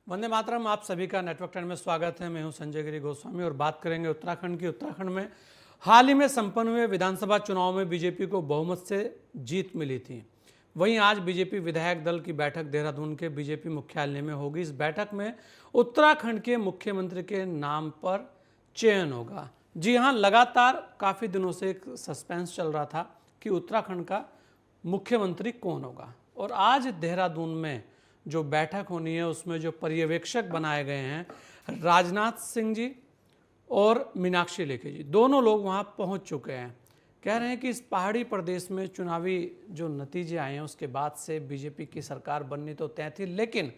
वंदे मातरम। आप सभी का नेटवर्क 10 में स्वागत है। मैं हूं संजय गिरी गोस्वामी और बात करेंगे उत्तराखंड की। उत्तराखंड में हाल ही में संपन्न हुए विधानसभा चुनाव में बीजेपी को बहुमत से जीत मिली थी। वहीं आज बीजेपी विधायक दल की बैठक देहरादून के बीजेपी मुख्यालय में होगी। इस बैठक में उत्तराखंड के मुख्यमंत्री के नाम पर चयन होगा। जी हाँ, लगातार काफ़ी दिनों से एक सस्पेंस चल रहा था कि उत्तराखंड का मुख्यमंत्री कौन होगा, और आज देहरादून में जो बैठक होनी है उसमें जो पर्यवेक्षक बनाए गए हैं राजनाथ सिंह जी और मीनाक्षी लेखी जी, दोनों लोग वहां पहुंच चुके हैं। कह रहे हैं कि इस पहाड़ी प्रदेश में चुनावी जो नतीजे आए हैं उसके बाद से बीजेपी की सरकार बननी तो तय थी, लेकिन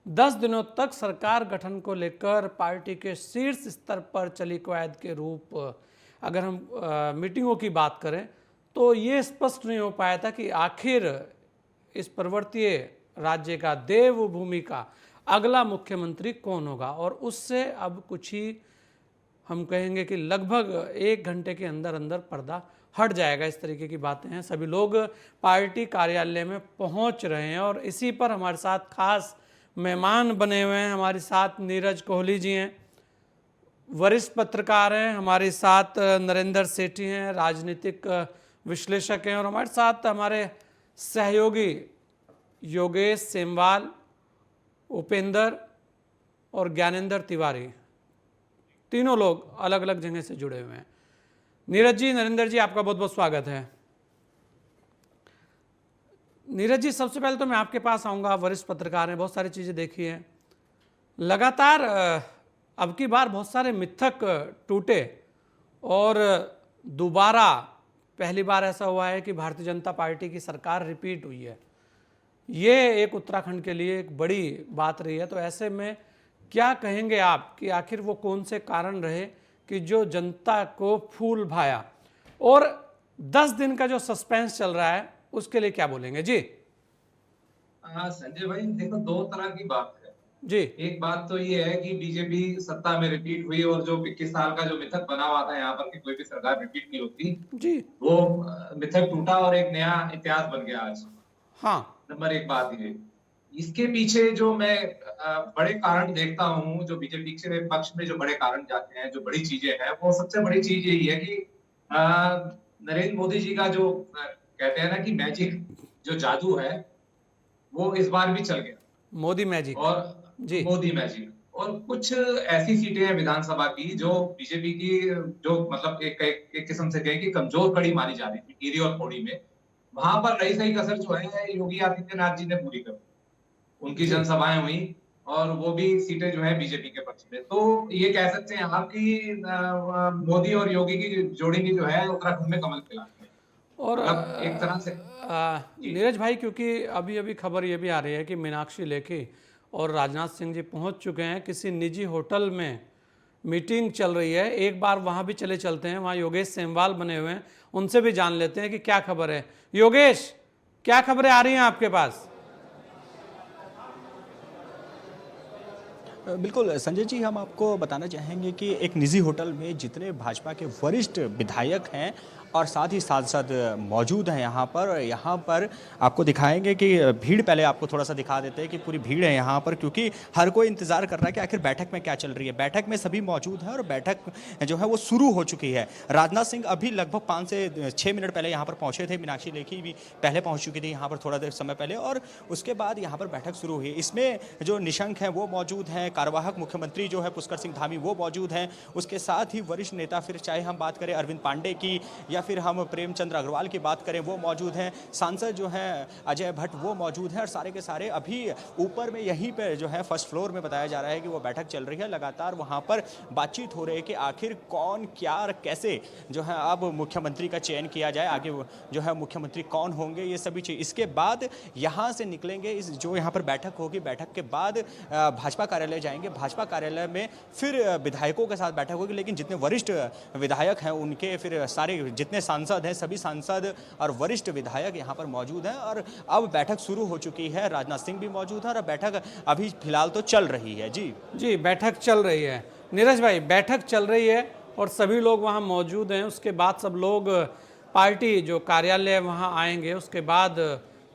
10 दिनों तक सरकार गठन को लेकर पार्टी के शीर्ष स्तर पर चली कवायद के रूप अगर हम मीटिंगों की बात करें तो ये स्पष्ट नहीं हो पाया था कि आखिर इस पर्वतीय राज्य का देवभूमि का अगला मुख्यमंत्री कौन होगा। और उससे अब कुछ ही हम कहेंगे कि लगभग 1 घंटे के अंदर अंदर पर्दा हट जाएगा। इस तरीके की बातें हैं। सभी लोग पार्टी कार्यालय में पहुंच रहे हैं और इसी पर हमारे साथ खास मेहमान बने हुए हैं। हमारे साथ नीरज कोहली जी हैं, वरिष्ठ पत्रकार हैं। हमारे साथ नरेंद्र सेठी हैं, राजनीतिक विश्लेषक हैं। और हमारे साथ हमारे सहयोगी योगेश सेमवाल, उपेंद्र और ज्ञानेंद्र तिवारी, तीनों लोग अलग अलग जगह से जुड़े हुए हैं। नीरज जी, नरेंद्र जी, आपका बहुत बहुत स्वागत है। नीरज जी, सबसे पहले तो मैं आपके पास आऊँगा। आप वरिष्ठ पत्रकार हैं, बहुत सारी चीज़ें देखी हैं। लगातार अब की बार बहुत सारे मिथक टूटे और दोबारा पहली बार ऐसा हुआ है कि भारतीय जनता पार्टी की सरकार रिपीट हुई है। ये एक उत्तराखंड के लिए एक बड़ी बात रही है। तो ऐसे में क्या कहेंगे आप कि आखिर वो कौन से कारण रहे कि जो जनता को फूल भाया, और 10 दिन का जो सस्पेंस चल रहा है उसके लिए क्या बोलेंगे जी? हाँ संजय भाई, देखो, दो तरह की बात है। जी एक बात तो ये है कि बीजेपी सत्ता में रिपीट हुई और जो 21 साल का जो मिथक बना हुआ था यहाँ पर कि कोई भी सरकार रिपीट नहीं होती, जी। वो मिथक टूटा और एक नया इतिहास बन गया आज। हाँ। नंबर एक बात ये। इसके पीछे जो मैं बड़े कारण देखता हूँ, जो बीजेपी के पक्ष में जो बड़े कारण जाते हैं, जो बड़ी चीजें हैं, वो सबसे बड़ी चीज यही है कि अ, नरेंद्र मोदी जी का जो कहते हैं ना कि मैजिक, जो जादू है, वो इस बार भी चल गया। मोदी मैजिक। और जी मोदी मैजिक, और कुछ ऐसी सीटें हैं विधानसभा की जो बीजेपी की, जो मतलब एक किस्म से कहें कि कमजोर कड़ी मानी जा रही थी टिहरी और पौड़ी में। वहां पर रही सही कसर जो है योगी आदित्यनाथ जी ने पूरी कर दी। उनकी जी। जनसभाएं हुई और वो भी सीटें जो है बीजेपी के पक्ष में। तो ये कह सकते हैं आप कि मोदी और योगी की जोड़ी की जो है उत्तराखंड में कमल खिला है। और मतलब एक तरह से। जी। नीरज भाई, क्योंकि अभी अभी खबर ये भी आ रही है कि मीनाक्षी लेखी और राजनाथ सिंह जी पहुंच चुके हैं किसी निजी होटल में। मीटिंग चल रही है। एक बार वहां भी चले चलते हैं। वहां योगेश सेमवाल बने हुए हैं, उनसे भी जान लेते हैं कि क्या खबर है। योगेश, क्या खबरें आ रही हैं आपके पास? बिल्कुल संजय जी, हम आपको बताना चाहेंगे कि एक निजी होटल में जितने भाजपा के वरिष्ठ विधायक हैं और साथ ही सांसद मौजूद हैं यहाँ पर आपको दिखाएंगे कि भीड़, पहले आपको थोड़ा सा दिखा देते हैं कि पूरी भीड़ है यहाँ पर, क्योंकि हर कोई इंतजार कर रहा है कि आखिर बैठक में क्या चल रही है। बैठक में सभी मौजूद हैं और बैठक जो है वो शुरू हो चुकी है। राजनाथ सिंह अभी लगभग 5 से 6 मिनट पहले यहाँ पर पहुँचे थे। मीनाक्षी लेखी भी पहले पहुँच चुकी थी यहाँ पर थोड़ा देर समय पहले, और उसके बाद यहाँ पर बैठक शुरू हुई। इसमें जो निशंक हैं वो मौजूद हैं, कार्यवाहक मुख्यमंत्री जो है पुष्कर सिंह धामी वो मौजूद हैं, उसके साथ ही वरिष्ठ नेता, फिर चाहे हम बात करें अरविंद पांडे की या फिर हम प्रेमचंद्र अग्रवाल की बात करें वो मौजूद हैं, सांसद जो हैं अजय भट्ट वो मौजूद हैं, और सारे के सारे अभी ऊपर में यहीं पे जो है फर्स्ट फ्लोर में बताया जा रहा है कि वो बैठक चल रही है। लगातार वहाँ पर बातचीत हो रही है कि आखिर कौन क्या और कैसे जो है अब मुख्यमंत्री का चयन किया जाए, आगे जो है मुख्यमंत्री कौन होंगे, ये सभी चीज़। इसके बाद यहाँ से निकलेंगे, इस जो यहाँ पर बैठक होगी, बैठक के बाद भाजपा कार्यालय जाएंगे। भाजपा कार्यालय में फिर विधायकों के साथ बैठक होगी, लेकिन जितने वरिष्ठ विधायक हैं उनके फिर सारे जितने सांसद हैं, सभी सांसद और वरिष्ठ विधायक यहाँ पर मौजूद हैं। और अब बैठक शुरू हो चुकी है। राजनाथ सिंह भी मौजूद है और बैठक अभी फिलहाल तो चल रही है। जी जी, बैठक चल रही है। नीरज भाई, बैठक चल रही है और सभी लोग वहाँ मौजूद हैं। उसके बाद सब लोग पार्टी जो कार्यालय वहाँ आएंगे। उसके बाद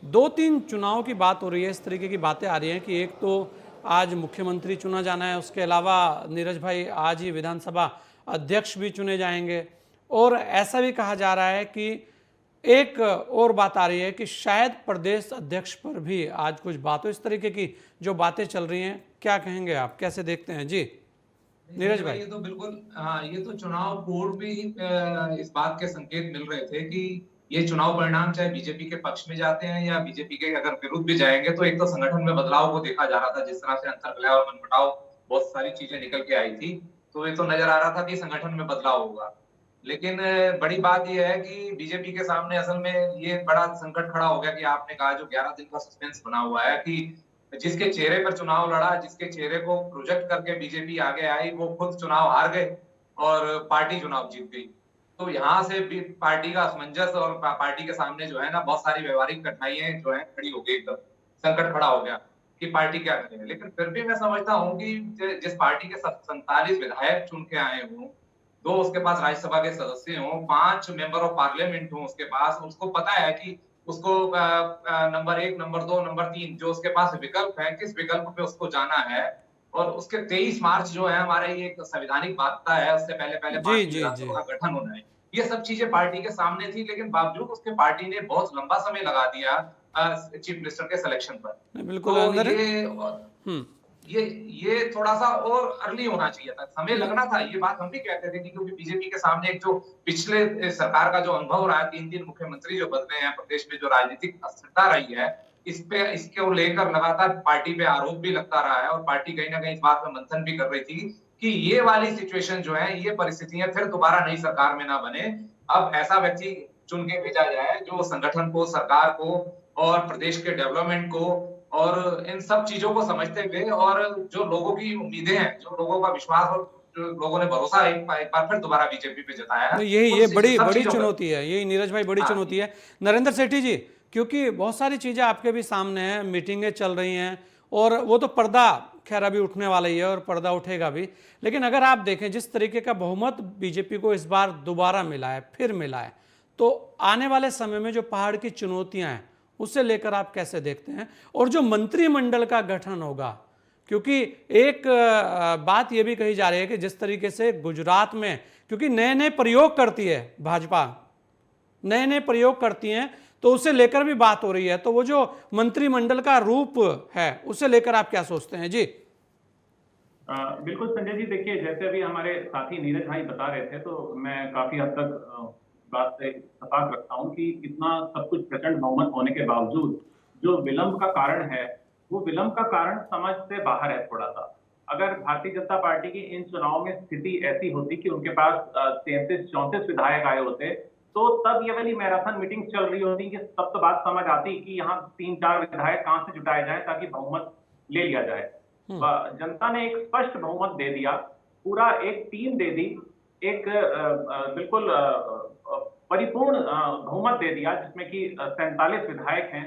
2-3 चुनाव की बात हो रही है। इस तरीके की बातें आ रही हैं कि एक तो आज मुख्यमंत्री चुना जाना है, उसके अलावा नीरज भाई आज ही विधानसभा अध्यक्ष भी चुने जाएंगे। और ऐसा भी कहा जा रहा है कि एक और बात आ रही है कि शायद प्रदेश अध्यक्ष पर भी आज कुछ बात हो। इस तरीके की जो बातें चल रही हैं, क्या कहेंगे आप, कैसे देखते हैं जी नीरज भाई? ये तो बिल्कुल, हाँ, ये तो चुनाव पूर्व भी इस बात के संकेत मिल रहे थे कि ये चुनाव परिणाम चाहे बीजेपी के पक्ष में जाते हैं या बीजेपी के अगर विरुद्ध भी जाएंगे, तो एक तो संगठन में बदलाव को देखा जा रहा था। जिस तरह से अंतर्कलह और मनमुटाव, बहुत सारी चीजें निकल के आई थी, तो ये तो नजर आ रहा था कि संगठन में बदलाव होगा। लेकिन बड़ी बात यह है कि बीजेपी के सामने असल में ये बड़ा संकट खड़ा हो गया कि आपने कहा जो 11 दिन का सस्पेंस बना हुआ है कि जिसके चेहरे पर चुनाव लड़ा, जिसके चेहरे को प्रोजेक्ट करके बीजेपी आगे आई, वो खुद चुनाव हार गए और पार्टी चुनाव जीत गई। तो यहाँ से भी पार्टी का असमंजस और पार्टी के सामने जो है ना, बहुत सारी व्यवहारिक कठिनाइयां जो है खड़ी हो गई, एकदम संकट खड़ा हो गया कि पार्टी क्या करे। लेकिन फिर भी मैं समझता हूँ कि जिस पार्टी के 47 विधायक चुन के आए हों, 2 उसके पास राज्यसभा के सदस्य हों, 5 मेंबर ऑफ पार्लियामेंट हों उसके पास, उसको पता है कि उसको नंबर 1, नंबर 2, नंबर 3 जो उसके पास विकल्प है, किस विकल्प पे उसको जाना है। और उसके 23 मार्च जो है हमारे ये एक संवैधानिक बाध्यता है, उससे पहले पहले जी पार्टी जी जी। विधानसभा का गठन होना है। ये सब चीजें पार्टी के सामने थी, लेकिन बावजूद उसके पार्टी ने बहुत लंबा समय लगा दिया चीफ मिनिस्टर के सिलेक्शन पर। नहीं, बिल्कुल तो अंदर हम्म ये थोड़ा सा और अर्ली होना चाहिए था, समय लगना था। ये बात हम भी कहते थे कि क्योंकि बीजेपी के सामने एक जो पिछले सरकार का जो अनुभव रहा है, 3 मुख्यमंत्री जो बदले हैं प्रदेश में, जो राजनीतिक अस्थिरता रही है, इसको लेकर लगातार पार्टी पे आरोप भी लगता रहा है और पार्टी कहीं ना कहीं इस बात में मंथन भी कर रही थी कि ये वाली सिचुएशन जो है, ये परिस्थितियां फिर दोबारा नई सरकार में ना बने। अब ऐसा व्यक्ति चुन के भेजा जाए जो संगठन को, सरकार को और प्रदेश के डेवलपमेंट को और इन सब चीजों को समझते हुए, और जो लोगों की उम्मीदें हैं, जो लोगों का विश्वास और जो लोगों ने भरोसा एक बार फिर दोबारा बीजेपी पे जताया है, नहीं, यही ये बड़ी सब बड़ी चीजों पर। चुनौती है, यही नीरज भाई बड़ी हाँ, चुनौती है। नरेंद्र सेठी जी, क्योंकि बहुत सारी चीज़ें आपके भी सामने हैं, मीटिंगें चल रही हैं और वो तो पर्दा खैर अभी उठने वाला ही है और पर्दा उठेगा भी। लेकिन अगर आप देखें जिस तरीके का बहुमत बीजेपी को इस बार दोबारा मिला है, फिर मिला है, तो आने वाले समय में जो पहाड़ की चुनौतियां हैं उससे लेकर आप कैसे देखते हैं? और जो मंत्रिमंडल का गठन होगा, क्योंकि एक बात यह भी कही जा रही है कि जिस तरीके से गुजरात में, क्योंकि नए नए प्रयोग करती है भाजपा, नए नए प्रयोग करती हैं, तो उसे लेकर भी बात हो रही है। तो वो जो मंत्रिमंडल का रूप है उसे लेकर आप क्या सोचते हैं जी? बिल्कुल संजय जी, देखिए जैसे अभी हमारे साथी नीरज भाई बता रहे थे, तो मैं काफी हद तक बात से इत्तेफाक रखता हूं कि इतना सब कुछ प्रचंड बहुमत होने के बावजूद जो विलंब का कारण है, वो विलंब का कारण समझ से बाहर है थोड़ा सा। अगर भारतीय जनता पार्टी की इन चुनाव में स्थिति ऐसी होती कि उनके पास 33-34 विधायक आए होते, तो तब ये वाली मैराथन मीटिंग चल रही होती कि तब तो बात समझ आती कि यहाँ 3-4 विधायक कहां से जुटाए जाए ताकि बहुमत ले लिया जाए। जनता ने एक स्पष्ट बहुमत दे दिया, पूरा एक टीम दे दी, एक बिल्कुल परिपूर्ण बहुमत दे दिया जिसमें कि 47 विधायक हैं।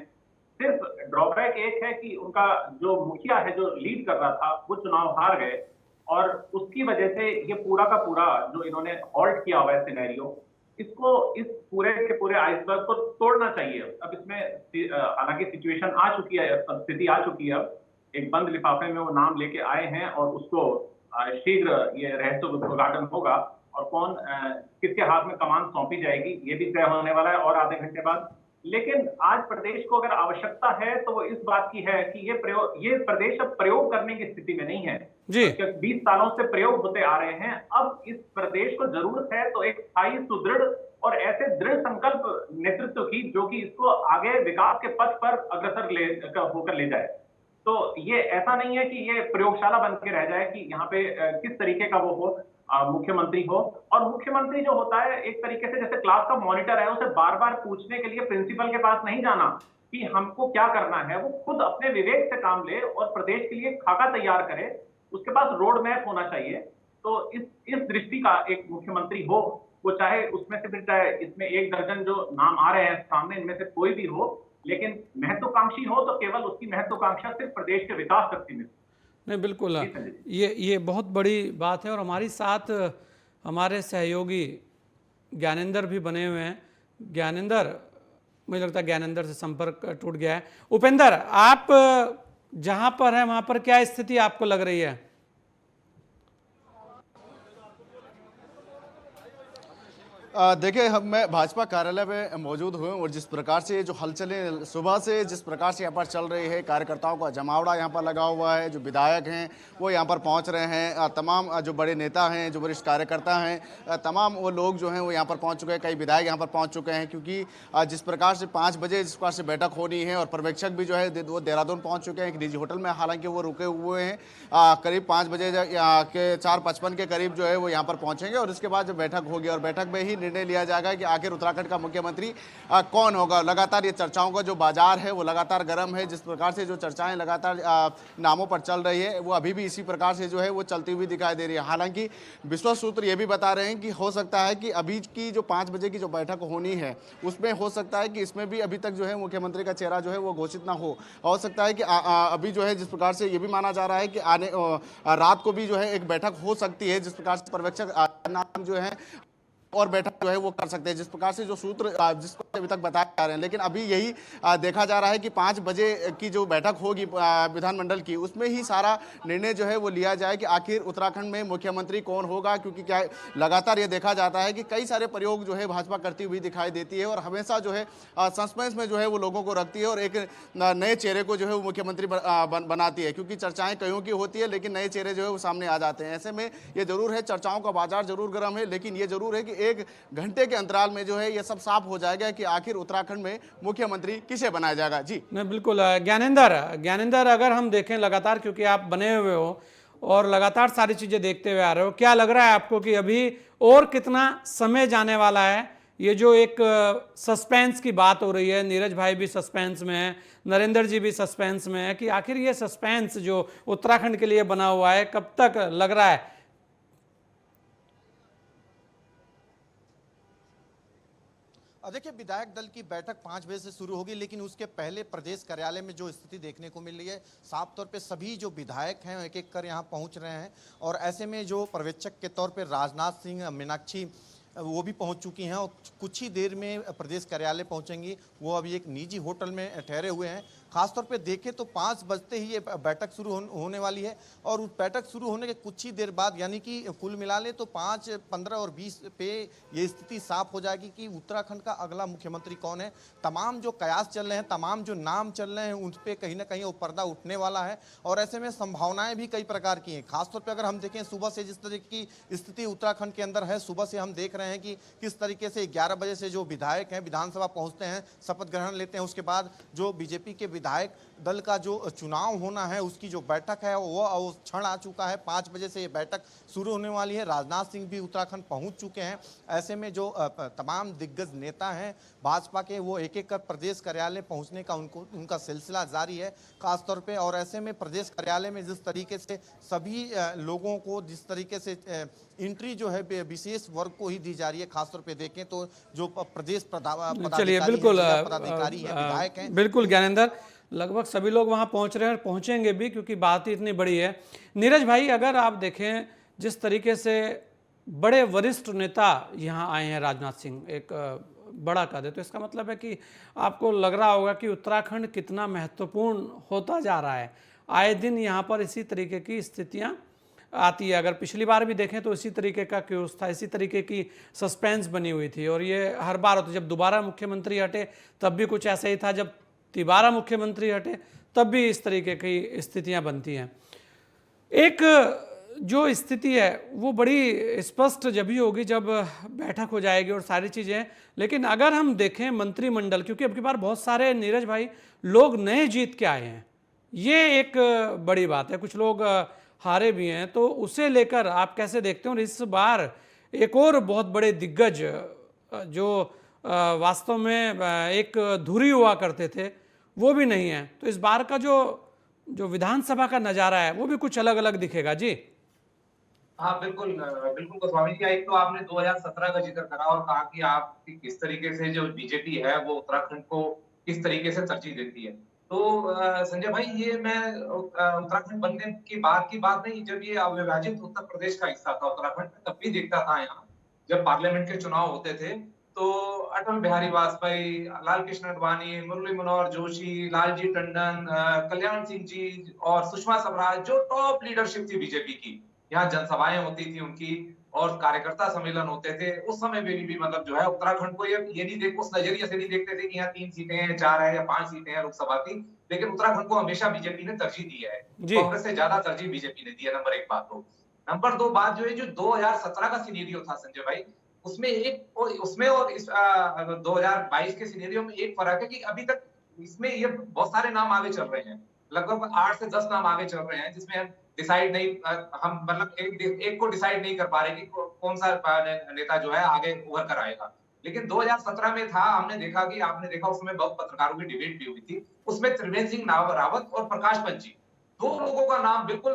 सिर्फ ड्रॉबैक एक है कि उनका जो मुखिया है, जो लीड कर रहा था, वो चुनाव हार गए और उसकी वजह से ये पूरा का पूरा जो इन्होंने हॉल्ट किया हुआ है सिनेरियो, इसको, इस पूरे के पूरे आइसबर्ग को तोड़ना चाहिए। अब इसमें हालांकि सिचुएशन आ चुकी है, स्थिति आ चुकी है, एक बंद लिफाफे में वो नाम लेके आए हैं और उसको शीघ्र ये रहस्य उद्घाटन होगा और कौन किसके हाथ में कमान सौंपी जाएगी ये भी तय होने वाला है और आधे घंटे बाद। लेकिन आज प्रदेश को अगर आवश्यकता है तो वो इस बात की है कि ये प्रदेश अब प्रयोग करने की स्थिति में नहीं है जी। 20 सालों से प्रयोग होते आ रहे हैं। अब इस प्रदेश को जरूरत है तो एक स्थायी, सुदृढ़ और ऐसे दृढ़ संकल्प नेतृत्व की जो कि इसको आगे विकास के पथ पर अग्रसर होकर ले जाए। तो ये ऐसा नहीं है कि ये प्रयोगशाला बन के रह जाए कि यहाँ पे किस तरीके का वो हो, मुख्यमंत्री हो। और मुख्यमंत्री जो होता है एक तरीके से जैसे क्लास का मॉनिटर है, उसे बार बार पूछने के लिए प्रिंसिपल के पास नहीं जाना कि हमको क्या करना है, वो खुद अपने विवेक से काम ले और प्रदेश के लिए खाका तैयार करे, उसके पास रोड मैप होना चाहिए। तो इस दृष्टि का एक मुख्यमंत्री हो, वो चाहे उसमें से फिर चाहे इसमें 1 दर्जन जो नाम आ रहे हैं सामने, इनमें से कोई भी हो, लेकिन महत्वाकांक्षी हो तो केवल उसकी महत्वाकांक्षा सिर्फ प्रदेश के विकास तक सीमित। नहीं, बिल्कुल ये बहुत बड़ी बात है। और हमारी साथ हमारे सहयोगी ज्ञानेंद्र भी बने हुए हैं। ज्ञानेंद्र, मुझे लगता है ज्ञानेंद्र से संपर्क टूट गया है। उपेंद्र, आप जहां पर है वहां पर क्या स्थिति आपको लग रही है? देखिए मैं भाजपा कार्यालय में मौजूद हूँ और जिस प्रकार से जो हलचलें सुबह से जिस प्रकार से यहाँ पर चल रही है, कार्यकर्ताओं का जमावड़ा यहाँ पर लगा हुआ है, जो विधायक हैं वो यहाँ पर पहुँच रहे हैं, तमाम जो बड़े नेता हैं, जो वरिष्ठ कार्यकर्ता हैं, तमाम वो लोग जो हैं वो यहाँ पर पहुँच चुके हैं, कई विधायक यहाँ पर पहुँच चुके हैं, क्योंकि जिस प्रकार से 5 बजे जिस प्रकार से बैठक होनी है और पर्यवेक्षक भी जो है वो देहरादून पहुँच चुके हैं, एक निजी होटल में हालांकि वो रुके हुए हैं, करीब 5 बजे के 4:55 के करीब जो है वो यहाँ पर पहुँचेंगे और उसके बाद जो बैठक होगी और बैठक में ही निर्णय लिया जाएगा कि आखिर उत्तराखंड का मुख्यमंत्री कौन होगा। लगातार ये चर्चाओं का जो बाजार है वो लगातार गर्म है, जिस प्रकार से जो चर्चाएं लगातार नामों पर चल रही है वो अभी भी इसी प्रकार से जो है वो चलती हुई दिखाई दे रही है। हालांकि विश्वस्त सूत्र ये भी बता रहे हैं कि हो सकता है कि अभी की जो 5 बजे की जो बैठक होनी है उसमें हो सकता है कि इसमें भी अभी तक जो है मुख्यमंत्री का चेहरा जो है वो घोषित ना हो सकता है कि अभी जो है जिस प्रकार से ये भी माना जा रहा है कि आने रात को भी जो है एक बैठक हो सकती है, जिस प्रकार से पर्यवेक्षक नाम जो है और बैठक जो है वो कर सकते हैं, जिस प्रकार से जो सूत्र जिसको अभी तक बताए जा रहे हैं। लेकिन अभी यही देखा जा रहा है कि 5 बजे की जो बैठक होगी विधानमंडल की, उसमें ही सारा निर्णय जो है वो लिया जाए कि आखिर उत्तराखंड में मुख्यमंत्री कौन होगा, क्योंकि क्या लगातार ये देखा जाता है कि कई सारे प्रयोग जो है भाजपा करती हुई दिखाई देती है और हमेशा जो है सस्पेंस में जो है वो लोगों को रखती है और एक नए चेहरे को जो है वो मुख्यमंत्री बनाती है, क्योंकि चर्चाएं कईयों की होती है लेकिन नए चेहरे जो है वो सामने आ जाते हैं। ऐसे में ये जरूर है, चर्चाओं का बाजार जरूर गर्म है, लेकिन ये जरूर है कि 1 घंटे के अंतराल में जो है ये सब साफ हो जाएगा कि आखिर उत्तराखंड में मुख्यमंत्री किसे बनाया जाएगा। जी नहीं, बिल्कुल। ज्ञानेंद्र, अगर हम देखें लगातार, क्योंकि आप बने हुए हो और लगातार सारी चीजें देखते हुए आ रहे हो, क्या लग रहा है आपको कि अभी और कितना समय जाने वाला है? ये जो एक सस्पेंस की बात हो रही है, नीरज भाई भी सस्पेंस में है, नरेंद्र जी भी सस्पेंस में है, कि आखिर ये सस्पेंस जो उत्तराखंड के लिए बना हुआ है कब तक लग रहा है? देखिए, विधायक दल की बैठक 5 बजे से शुरू होगी, लेकिन उसके पहले प्रदेश कार्यालय में जो स्थिति देखने को मिल रही है, साफ तौर पे सभी जो विधायक हैं एक एक कर यहाँ पहुँच रहे हैं और ऐसे में जो पर्यवेक्षक के तौर पे राजनाथ सिंह, मीनाक्षी वो भी पहुंच चुकी हैं और कुछ ही देर में प्रदेश कार्यालय पहुंचेंगी। वो अभी एक निजी होटल में ठहरे हुए हैं। खासतौर पे देखें तो 5 बजते ही ये बैठक शुरू होने वाली है और उस बैठक शुरू होने के कुछ ही देर बाद, यानी कि कुल मिला ले तो 5, 15 और 20 पे ये स्थिति साफ हो जाएगी कि उत्तराखंड का अगला मुख्यमंत्री कौन है। तमाम जो कयास चल रहे हैं, तमाम जो नाम चल रहे हैं, उन पर कहीं ना कहीं वो पर्दा उठने वाला है और ऐसे में संभावनाएं भी कई प्रकार की हैं। खासतौर पर अगर हम देखें सुबह से जिस तरह की स्थिति उत्तराखंड के अंदर है, सुबह से हम देख रहे हैं कि किस तरीके से 11 बजे से जो विधायक हैं विधानसभा पहुंचते हैं, शपथ ग्रहण लेते हैं, उसके बाद जो बीजेपी के विधायक दल का जो चुनाव होना है उसकी जो बैठक है वो क्षण आ चुका है। 5 बजे से ये बैठक शुरू होने वाली है। राजनाथ सिंह भी उत्तराखंड पहुंच चुके हैं। ऐसे में जो तमाम दिग्गज नेता हैं भाजपा के, वो एक एक कर प्रदेश कार्यालय पहुंचने का उनका सिलसिला जारी है खासतौर पे। और ऐसे में प्रदेश कार्यालय में जिस तरीके से सभी लोगों को जिस तरीके से एंट्री जो है विशेष वर्ग को ही दी जा रही है, खासतौर पे देखें तो जो प्रदेश चलिए, बिल्कुल पदाधिकारी हैं, विधायक हैं, बिल्कुल ज्ञानेंद्र, लगभग सभी लोग वहाँ पहुँच रहे हैं और पहुँचेंगे भी, क्योंकि बात ही इतनी बड़ी है। नीरज भाई, अगर आप देखें जिस तरीके से बड़े वरिष्ठ नेता यहाँ आए हैं, राजनाथ सिंह एक बड़ा कद है, तो इसका मतलब है कि आपको लग रहा होगा कि उत्तराखंड कितना महत्वपूर्ण होता जा रहा है। आए दिन यहाँ पर इसी तरीके की स्थितियाँ आती है। अगर पिछली बार भी देखें तो इसी तरीके का क्यूज था, इसी तरीके की सस्पेंस बनी हुई थी और ये हर बार होता, जब दोबारा मुख्यमंत्री हटे तब भी कुछ ऐसा ही था, जब तिबारा मुख्यमंत्री हटे तब भी इस तरीके की स्थितियां बनती हैं। एक जो स्थिति है वो बड़ी स्पष्ट जब ही होगी जब बैठक हो जाएगी और सारी चीज़ें। लेकिन अगर हम देखें मंत्रिमंडल, क्योंकि अब की बार बहुत सारे नीरज भाई लोग नए जीत के आए हैं, ये एक बड़ी बात है। कुछ लोग हारे भी हैं, तो उसे लेकर आप कैसे देखते हो? और इस बार एक और बहुत बड़े दिग्गज जो वास्तव में एक धुरी हुआ करते थे वो भी नहीं है, तो इस बार का जो विधानसभा का नज़ारा है वो भी कुछ अलग अलग दिखेगा। जी हाँ, बिल्कुल बिल्कुल गोस्वामी जी, एक तो आपने 2017 का जिक्र करा और कहा कि आप किस तरीके से जो बीजेपी है वो उत्तराखंड को किस तरीके से तरजीह देती है। तो संजय भाई, ये मैं उत्तराखंड बनने के बाद की बात नहीं, जब ये अविभाजित उत्तर प्रदेश का हिस्सा था उत्तराखंड, तब भी देखता था यहाँ जब पार्लियामेंट के चुनाव होते थे तो अटल बिहारी वाजपेयी, लाल कृष्ण आडवाणी, मुरली मनोहर जोशी, लालजी टंडन, कल्याण सिंह जी और सुषमा स्वराज, जो टॉप लीडरशिप थी बीजेपी की, यहाँ जनसभाएं होती थी उनकी और कार्यकर्ता सम्मेलन होते थे। उस समय में भी मतलब जो है उत्तराखंड को ये नहीं देख उस नजरिए से नहीं देखते थे कि यहाँ 3 सीटें हैं, 4 है या 5 सीटें हैं लोकसभा की, लेकिन उत्तराखंड को हमेशा बीजेपी ने तरजीह दी है। जी। कांग्रेस से ज्यादा तरजीह बीजेपी ने दी है, नंबर 1 बात तो। नंबर 2 बात जो है, जो 2017 का सिनेरियो था संजय भाई, उसमें और इस 2022 के सिनेरियो में एक फर्क है कि अभी तक इसमें ये बहुत सारे नाम आगे चल रहे हैं। लगभग 8 से 10 नाम आगे चल रहे हैं, जिसमें हम डिसाइड नहीं हम मतलब एक को डिसाइड नहीं कर पा रहे कि कौन सा नेता जो है आगे उभर कर आएगा। लेकिन 2017 में था, हमने देखा कि आपने देखा उसमें बहुत पत्रकारों की डिबेट भी हुई थी। उसमें त्रिवेंद्र सिंह रावत और प्रकाश पंत जी, 2 लोगों का नाम बिल्कुल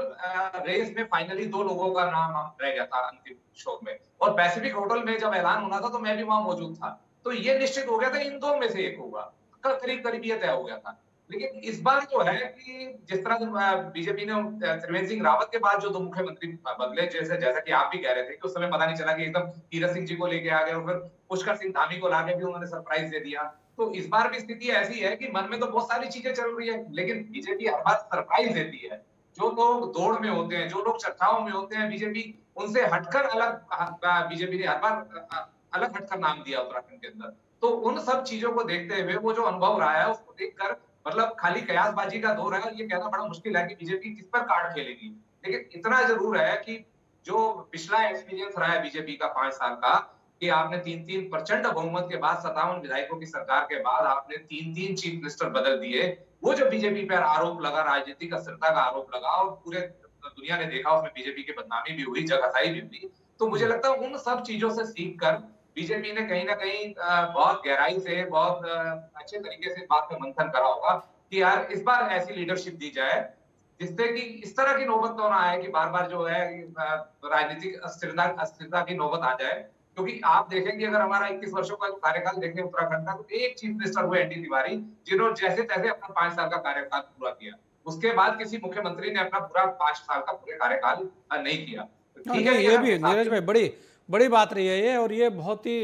रेस में फाइनली 2 लोगों का नाम रह गया था अंतिम शो में। और पैसिफिक होटल में जब ऐलान होना था तो मैं भी वहां मौजूद था। तो ये निश्चित हो गया था इन 2 में से एक होगा। करीब ये तय हो गया था। लेकिन इस बार जो है कि जिस तरह बीजेपी ने त्रिवेंद्र सिंह रावत के बाद जो 2 मुख्यमंत्री बदले, जैसा कि आप भी कह रहे थे कि उस समय पता नहीं चला कि एकदम तीरथ सिंह जी को लेके आ गए और फिर पुष्कर सिंह धामी को लाके भी उन्होंने सरप्राइज दे दिया। तो इस बार भी स्थिति ऐसी है कि मन में तो बहुत सारी चीजें चल रही है, लेकिन बीजेपी हर बार सरप्राइज देती है। जो लोग दौड़ में होते हैं, जो लोग चर्चाओं में होते हैं, बीजेपी उनसे हटकर बीजेपी ने हर बार अलग हटकर नाम दिया उत्तराखंड के अंदर। तो उन सब चीजों को देखते हुए वो जो अनुभव रहा है उसको देखकर मतलब खाली कयासबाजी का दौर है, ये कहना बड़ा मुश्किल है कि बीजेपी किस पर कार्ड खेलेगी। लेकिन इतना जरूर है कि जो पिछला एक्सपीरियंस रहा है बीजेपी का 5 साल का, कि आपने 3-3 प्रचंड बहुमत के बाद 57 विधायकों की सरकार के बाद आपने 3-3 चीफ मिनिस्टर बदल दिए। वो जो बीजेपी पर आरोप लगा, राजनीतिक अस्थिरता का आरोप लगा और पूरे दुनिया ने देखा, उसमें बीजेपी की बदनामी भी हुई, जगहसाई भी हुई। तो मुझे लगता है उन सब चीजों से सीख कर बीजेपी ने कहीं ना कहीं बहुत गहराई से, बहुत अच्छे तरीके से बात पर मंथन करा होगा कि यार इस बार ऐसी लीडरशिप दी जाए जिससे कि इस तरह की नौबत तो ना आए कि बार बार जो है राजनीतिक अस्थिरता की नौबत आ जाए। क्योंकि आप देखेंगे अगर हमारा 21 वर्षों का जो कार्यकाल देखें उत्तराखंड का, तो एक चीफ मिनिस्टर हुए एनडी तिवारी, जिन्होंने जैसे तैसे अपना 5 साल का कार्यकाल पूरा किया। उसके बाद किसी मुख्यमंत्री ने अपना पूरा 5 साल का पूरे कार्यकाल नहीं किया। हाँ, ठीक नहीं है, ये भी नीरज भाई बड़ी बड़ी बात रही है ये, और ये बहुत ही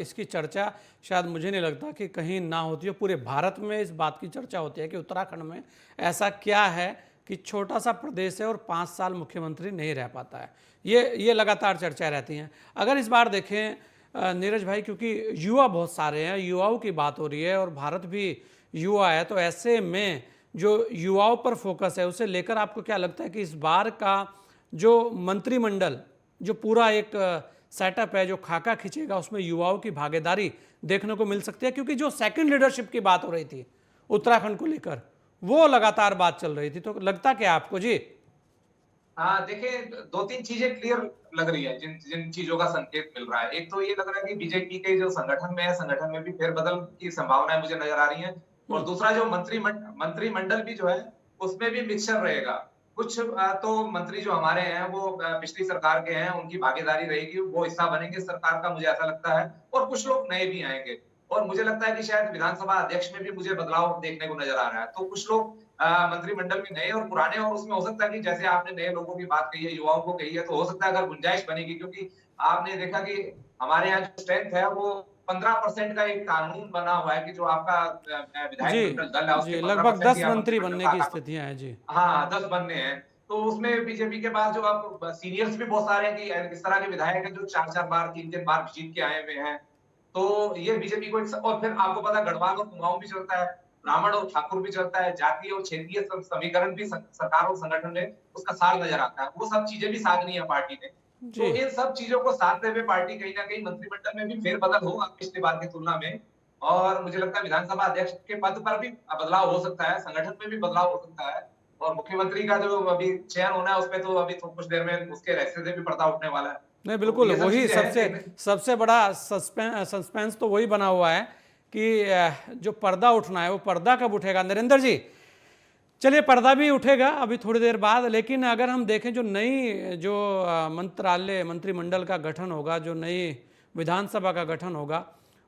इसकी चर्चा शायद मुझे नहीं लगता कि कहीं ना होती हो। पूरे भारत में इस बात की चर्चा होती है कि उत्तराखंड में ऐसा क्या है कि छोटा सा प्रदेश है और 5 साल मुख्यमंत्री नहीं रह पाता है। ये लगातार चर्चा रहती हैं। अगर इस बार देखें नीरज भाई, क्योंकि युवा बहुत सारे हैं, युवाओं की बात हो रही है और भारत भी युवा है, तो ऐसे में जो युवाओं पर फोकस है उसे लेकर आपको क्या लगता है कि इस बार का जो मंत्रिमंडल, जो पूरा एक सेटअप है, जो खाका खींचेगा, उसमें युवाओं की भागीदारी देखने को मिल सकती है? क्योंकि जो सेकंड लीडरशिप की बात हो रही थी उत्तराखंड को लेकर, वो लगातार बात चल रही थी, तो लगता क्या आपको जी? हाँ, देखिए 2-3 चीजें क्लियर लग रही है, जिन जिन चीजों का संकेत मिल रहा है। एक तो ये लग रहा है कि बीजेपी के जो संगठन में है, संगठन में भी फेरबदल की संभावनाएं मुझे नजर आ रही हैं। और दूसरा जो मंत्रिमंडल भी जो है उसमें भी मिक्सचर रहेगा। कुछ तो मंत्री जो हमारे हैं वो पिछली सरकार के हैं, उनकी भागीदारी रहेगी, वो हिस्सा बनेंगे सरकार का, मुझे ऐसा लगता है। और कुछ लोग नए भी आएंगे और मुझे लगता है कि शायद विधानसभा अध्यक्ष में भी मुझे बदलाव देखने को नजर आ रहा है। तो कुछ लोग मंत्रिमंडल में नए और पुराने, और उसमें हो सकता है कि जैसे आपने नए लोगों की बात कही है, युवाओं को कही है, तो हो सकता है अगर गुंजाइश बनेगी, क्योंकि आपने देखा कि हमारे यहाँ जो स्ट्रेंथ है वो 15% का एक कानून बना हुआ है कि जो आपका जी विधायक दल है जी, उसके लगभग 15% 10 मंत्री बनने की स्थितियां हैं जी। हाँ, 10 बनने हैं। तो उसमें बीजेपी के पास जो अब सीनियर्स भी बहुत सारे हैं कि इस तरह के विधायक हैं जो 4-4 बार 3-3 बार जीत के आए हुए हैं। तो ये बीजेपी को और फिर आपको पता है गढ़वाल और कुमाऊं भी चलता है, ब्राह्मण और ठाकुर भी चलता है, जातीय और क्षेत्रीय समीकरण भी सरकार और संगठन में उसका सार नजर आता है। वो सब चीजें भी साधनी है पार्टी ने। तो इन सब चीजों को साधते हुए पार्टी कहीं ना कहीं मंत्रिमंडल में भी फेरबदल होगा पिछली बार की तुलना में। और मुझे लगता है विधानसभा अध्यक्ष के पद पर भी बदलाव हो सकता है, संगठन में भी बदलाव हो सकता है। और मुख्यमंत्री का जो अभी चयन होना है उसमें तो अभी तो कुछ देर में उसके रहस्य से भी पर्दा उठने वाला है। नहीं बिल्कुल, तो वही सबसे बड़ा सस्पेंस तो वही बना हुआ है कि जो पर्दा उठना है वो पर्दा कब उठेगा नरेंद्र जी? चलिए, पर्दा भी उठेगा अभी थोड़ी देर बाद, लेकिन अगर हम देखें जो नई जो मंत्रिमंडल का गठन होगा, जो नई विधानसभा का गठन होगा,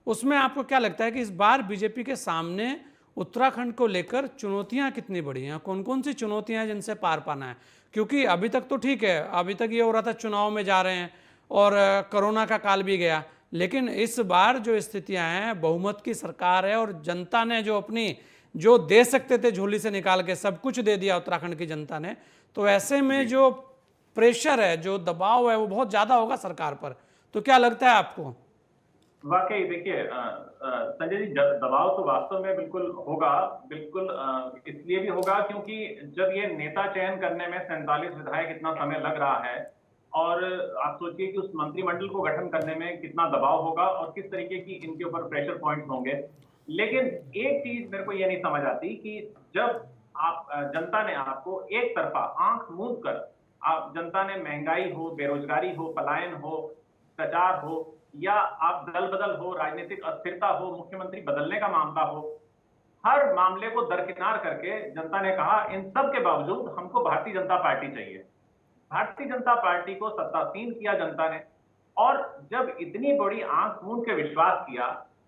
उसमें आपको क्या लगता है कि इस बार बीजेपी के सामने उत्तराखंड को लेकर चुनौतियां कितनी बड़ी हैं? कौन कौन सी चुनौतियां हैं जिनसे पार पाना है? क्योंकि अभी तक तो ठीक है, अभी तक ये हो रहा था चुनाव में जा रहे हैं और कोरोना का काल भी गया, लेकिन इस बार जो स्थितियां हैं, बहुमत की सरकार है और जनता ने जो अपनी जो दे सकते थे झोली से निकाल के सब कुछ दे दिया उत्तराखंड की जनता ने, तो ऐसे में जो प्रेशर है, जो दबाव है, वो बहुत ज्यादा होगा सरकार पर। तो क्या लगता है आपको? वाकई देखिए संजय जी, दबाव तो वास्तव में बिल्कुल होगा। बिल्कुल इसलिए भी होगा क्योंकि जब ये नेता चयन करने में 47 विधायक इतना समय लग रहा है, और आप सोचिए कि उस मंत्रिमंडल को गठन करने में कितना दबाव होगा और किस तरीके की इनके ऊपर प्रेशर पॉइंट्स होंगे। लेकिन एक चीज मेरे को ये नहीं समझ आती कि जब आप जनता ने आपको एक तरफा आंख मूंद कर, आप जनता ने महंगाई हो, बेरोजगारी हो, पलायन हो, प्रचार हो, या आप दल बदल हो, राजनीतिक अस्थिरता हो, मुख्यमंत्री बदलने का मामला हो, हर मामले को दरकिनार करके जनता ने कहा इन सब के बावजूद हमको भारतीय जनता पार्टी चाहिए। भारतीय जनता पार्टी को सत्तासीन किया जनता ने, और जब इतनी बड़ी आंख मूंद के विश्वास किया,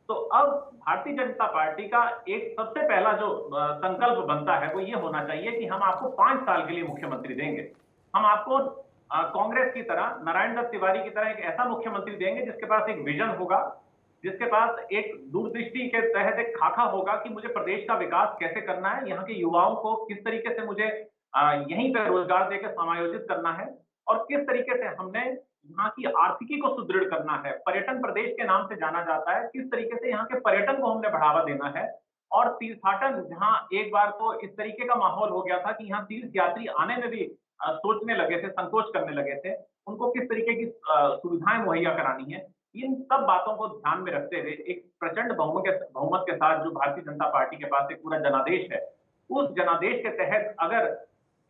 तो अब भारतीय जनता पार्टी का एक सबसे पहला जो संकल्प बनता है वो ये होना चाहिए कि हम आपको 5 साल के लिए मुख्यमंत्री देंगे। हम आपको कांग्रेस की तरह, नारायण दत्त तिवारी की तरह एक ऐसा मुख्यमंत्री देंगे जिसके पास एक विजन होगा, जिसके पास एक दूरदृष्टि के तहत एक खाका होगा कि मुझे प्रदेश का विकास कैसे करना है, यहाँ के युवाओं को किस तरीके से मुझे यहीं पर रोजगार देकर समायोजित करना है, और किस तरीके से हमने यहाँ की आर्थिकी को सुदृढ़ करना है। पर्यटन प्रदेश के नाम से जाना जाता है, किस तरीके से यहाँ के पर्यटन को हमने बढ़ावा देना है। और तीर्थाटन, जहाँ एक बार तो इस तरीके का माहौल हो गया था कि यहाँ तीर्थ यात्री आने में भी सोचने लगे थे, संकोच करने लगे थे, उनको किस तरीके की सुविधाएं मुहैया करानी है। इन सब बातों को ध्यान में रखते हुए एक प्रचंड बहुमत के साथ जो भारतीय जनता पार्टी के पास एक पूरा जनादेश है, उस जनादेश के तहत अगर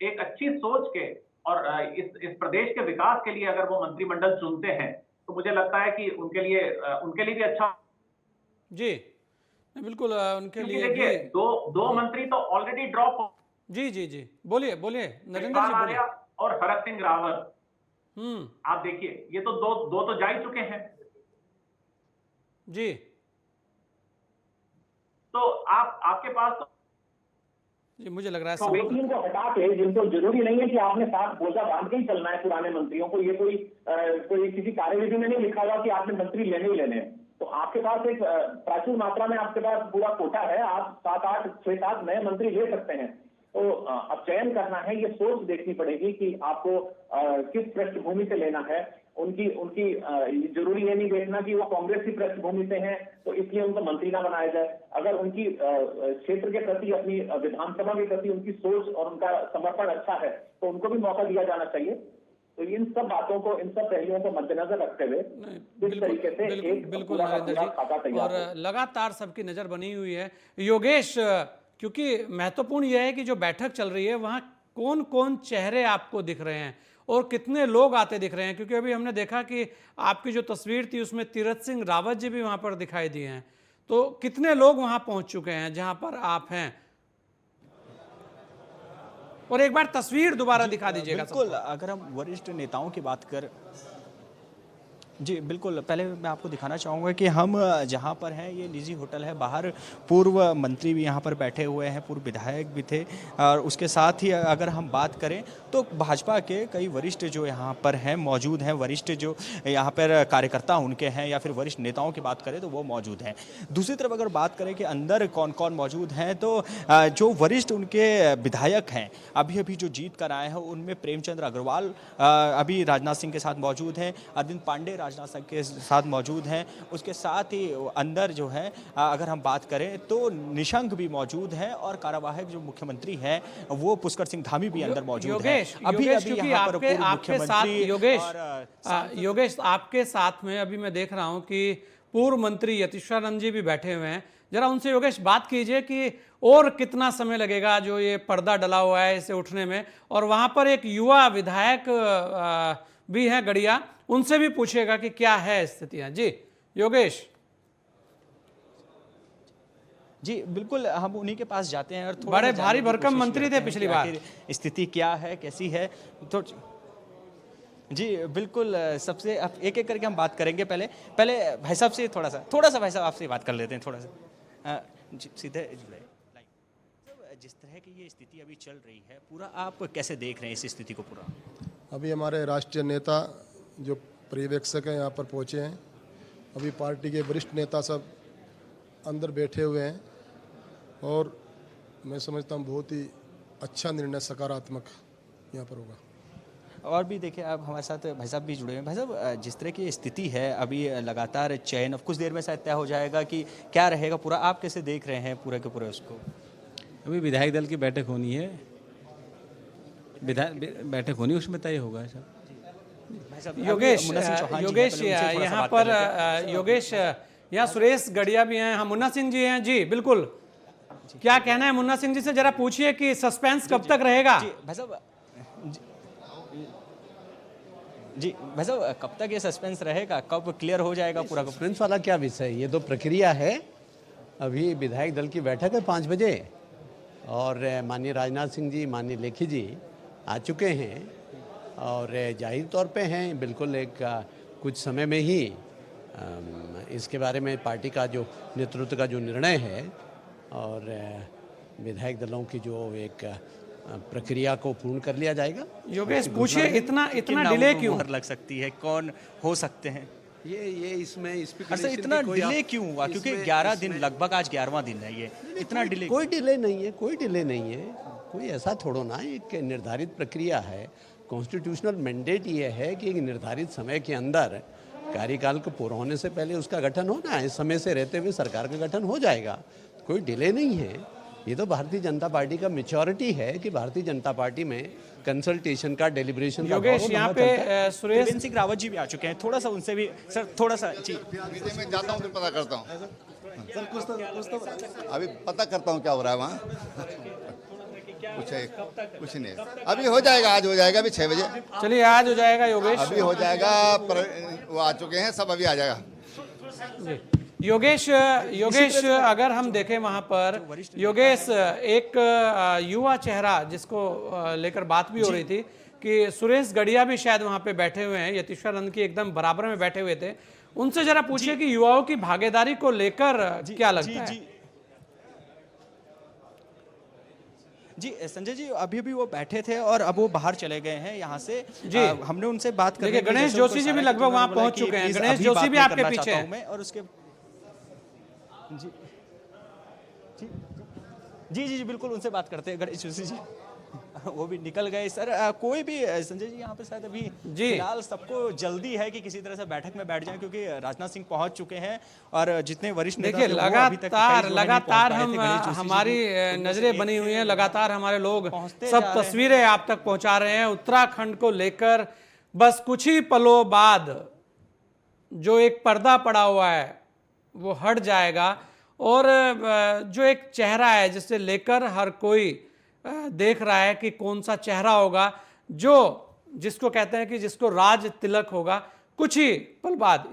एक अच्छी सोच के और इस प्रदेश के विकास के लिए अगर वो मंत्रिमंडल चुनते हैं, तो मुझे लगता है कि उनके लिए भी अच्छा। जी बिल्कुल, उनके क्योंकि लिए देखिए भी। दो मंत्री तो ऑलरेडी ड्रॉप हो, जी जी जी, बोलिए बोलिए नरेंद्र जी, इकबाल बोलिए। आर्या और हरक सिंह रावत। हम्म। आप देखिए ये तो दो तो जा ही चुके हैं। जी। तो आपके पास जी, मुझे लग रहा है तो टीम को हटा के, जिनको जरूरी नहीं है कि आपने साथ बोझा बांध के ही चलना है पुराने मंत्रियों को, ये कोई किसी कार्यविधि में नहीं लिखा हुआ कि आपने मंत्री लेने ही लेने हैं। तो आपके पास एक प्राचुर मात्रा में आपके पास पूरा कोटा है, आप 6-7 नए मंत्री ले सकते हैं। तो अब चयन करना है, ये सोच देखनी पड़ेगी कि आपको किस पृष्ठभूमि से लेना है। उनकी जरूरी ये नहीं देखना कि वो कांग्रेस की पृष्ठभूमि से हैं तो इसलिए उनको मंत्री ना बनाया जाए। अगर उनकी क्षेत्र के प्रति, अपनी विधानसभा के प्रति उनकी सोच और उनका समर्पण अच्छा है तो उनको भी मौका दिया जाना चाहिए। तो इन सब बातों को, इन सब पहलुओं को मद्देनजर रखते हुए इस तरीके से एक बिल्कुल पूरा का नरेंद्र पूरा जी, खाता तैयार और हो। लगातार सबकी नज़र बनी हुई है। योगेश, क्योंकि महत्वपूर्ण यह है कि जो बैठक चल रही है वहाँ कौन कौन चेहरे आपको दिख रहे हैं और कितने लोग आते दिख रहे हैं, क्योंकि अभी हमने देखा कि आपकी जो तस्वीर थी उसमें तीरथ सिंह रावत जी भी वहाँ पर दिखाई दिए हैं। तो कितने लोग वहाँ पहुँच चुके हैं जहाँ पर आप हैं? और एक बार तस्वीर दोबारा दिखा दीजिएगा। बिल्कुल, अगर हम वरिष्ठ नेताओं की बात कर, जी बिल्कुल, पहले मैं आपको दिखाना चाहूँगा कि हम जहाँ पर हैं ये निजी होटल है। बाहर पूर्व मंत्री भी यहाँ पर बैठे हुए हैं, पूर्व विधायक भी थे, और उसके साथ ही अगर हम बात करें तो भाजपा के कई वरिष्ठ जो यहाँ पर हैं मौजूद हैं। वरिष्ठ जो यहाँ पर कार्यकर्ता उनके हैं या फिर वरिष्ठ नेताओं की बात करें तो वो मौजूद हैं। दूसरी तरफ अगर बात करें कि अंदर कौन कौन मौजूद हैं, तो जो वरिष्ठ उनके विधायक हैं अभी जो जीत कर आए हैं उनमें प्रेमचंद्र अग्रवाल अभी राजनाथ सिंह के साथ मौजूद हैं, अरविंद पांडे राजनाथ सिंह के साथ मौजूद हैं। उसके साथ ही अंदर जो है अगर हम बात करें तो निशंक भी मौजूद हैं, और कार्यवाहक जो मुख्यमंत्री हैं वो पुष्कर सिंह धामी भी अंदर मौजूद हैं। अभी यहाँ पर पूर्व मुख्यमंत्री योगेश आपके साथ में अभी मैं देख रहा हूँ कि पूर्व मंत्री यतीश्वरानंद जी भी बैठे हुए हैं। जरा उनसे योगेश बात कीजिए कि और कितना समय लगेगा जो ये पर्दा डला हुआ है इसे उठने में। और वहाँ पर एक युवा विधायक भी हैं गड़िया, उनसे भी पूछेगा कि क्या है स्थितियाँ। जी योगेश। जी बिल्कुल, हम उन्हीं के पास जाते हैं और थोड़ा बड़े भारी भरकम मंत्री थे पिछली बार, स्थिति क्या है, कैसी है। तो जी बिल्कुल, सबसे एक एक करके हम बात करेंगे। पहले भाई साहब से थोड़ा सा भाई साहब आपसे बात कर लेते हैं थोड़ा सा सीधे। जिस तरह की ये स्थिति अभी चल रही है, पूरा आप कैसे देख रहे हैं इस स्थिति को पूरा? अभी हमारे राष्ट्रीय नेता जो पर्यवेक्षक हैं यहाँ पर पहुँचे हैं, अभी पार्टी के वरिष्ठ नेता सब अंदर बैठे हुए हैं और मैं समझता हूँ बहुत ही अच्छा निर्णय, सकारात्मक यहाँ पर होगा। और भी देखिए, आप हमारे साथ भाई साहब भी जुड़े हैं। भाई साहब, जिस तरह की स्थिति है अभी, लगातार चयन अब कुछ देर में शायद तय हो जाएगा कि क्या रहेगा पूरा, आप कैसे देख रहे हैं पूरे के पूरे उसको? अभी विधायक दल की बैठक होनी है, बैठक होनी, उसमें तय होगा सब। भाई साहब, योगेश, मुन्ना सिंह चौहान जी हैं, योगेश पहले उनसे थोड़ा सा यहाँ बात पर कर लेते हैं। योगेश, यहाँ सुरेश गढ़िया भी हैं, हाँ मुन्ना सिंह जी हैं जी, बिल्कुल। क्या कहना है मुन्ना सिंह जी से, जरा पूछिए कि सस्पेंस कब तक रहेगा? जी भाई साहब, जी भाई साहब, कब तक ये सस्पेंस रहेगा, कब क्लियर हो जाएगा पूरा? सस्पेंस वाला क्या विषय है, ये तो प्रक्रिया है। अभी विधायक दल की बैठक है 5 बजे और माननीय राजनाथ सिंह जी, माननीय लेखी जी आ चुके हैं और जाहिर तौर पे हैं, बिल्कुल एक कुछ समय में ही इसके बारे में पार्टी का जो नेतृत्व का जो निर्णय है और विधायक दलों की जो एक प्रक्रिया को पूर्ण कर लिया जाएगा। योगेश पूछिए, इतना डिले क्यों लग सकती है, कौन हो सकते हैं? ये इसमें अच्छा, इतना डिले क्यों हुआ? क्योंकि 11 दिन, लगभग आज 11वां दिन है, ये इतना डिले? कोई डिले नहीं है, कोई डिले नहीं है, कोई ऐसा थोड़ा ना, एक निर्धारित प्रक्रिया है। कॉन्स्टिट्यूशनल मैंडेट ये है कि एक निर्धारित समय के अंदर कार्यकाल को पूरा होने से पहले उसका गठन होना है, समय से रहते हुए सरकार का गठन हो जाएगा, कोई डिले नहीं है। ये तो भारतीय जनता पार्टी का मैच्योरिटी है कि भारतीय जनता पार्टी में कंसल्टेशन का, डेलिब्रेशन का। योगेश, यहाँ पे सुरेश त्रिवेंद्र सिंह रावत जी भी आ चुके हैं, थोड़ा सा उनसे भी सर, थोड़ा सा जी। मैं जाता हूँ, फिर पता करता हूँ सर, कुछ तो अभी पता करता हूँ क्या हो रहा है वहाँ। कुछ नहीं, अभी हो जाएगा, आज हो जाएगा, अभी 6 बजे। चलिए, आज हो जाएगा योगेश, अभी हो जाएगा, पर वो आ चुके हैं सब, अभी आ जाएगा जी। योगेश, अगर हम देखें वहां पर योगेश, एक युवा चेहरा जिसको लेकर बात भी हो रही थी कि सुरेश गढ़िया भी शायद वहां पे बैठे हुए हैं, यतीश्वरानंद की एकदम बराबर में बैठे हुए थे, उनसे जरा पूछिए कि युवाओं की भागीदारी को लेकर क्या लगता है? जी संजय जी, अभी भी वो बैठे थे और अब वो बाहर चले गए हैं यहाँ से जी। हमने उनसे बात कर, देखिए गणेश जोशी जी भी लगभग वहां पहुंच चुके हैं। गणेश जोशी भी आपके पीछे हैं और उसके जी जी जी बिल्कुल, उनसे बात करते हैं गणेश जोशी जी। वो भी निकल गए सर। कोई भी संजय जी यहाँ पे शायद अभी फिलहाल सबको जल्दी है कि किसी तरह से बैठक में बैठ जाए, क्योंकि राजनाथ सिंह पहुंच चुके हैं और जितने वरिष्ठ नेता देखिए लगातार हमारी नजरें बनी हुई हैं, लगातार हमारे लोग सब तस्वीरें आप तक पहुंचा रहे हैं उत्तराखंड को लेकर। बस कुछ ही पलों बाद जो एक पर्दा पड़ा हुआ है वो हट जाएगा और जो एक चेहरा है जिसे लेकर हर कोई देख रहा है कि कौन सा चेहरा होगा, जो जिसको कहते हैं कि जिसको राज तिलक होगा, कुछ ही पल बाद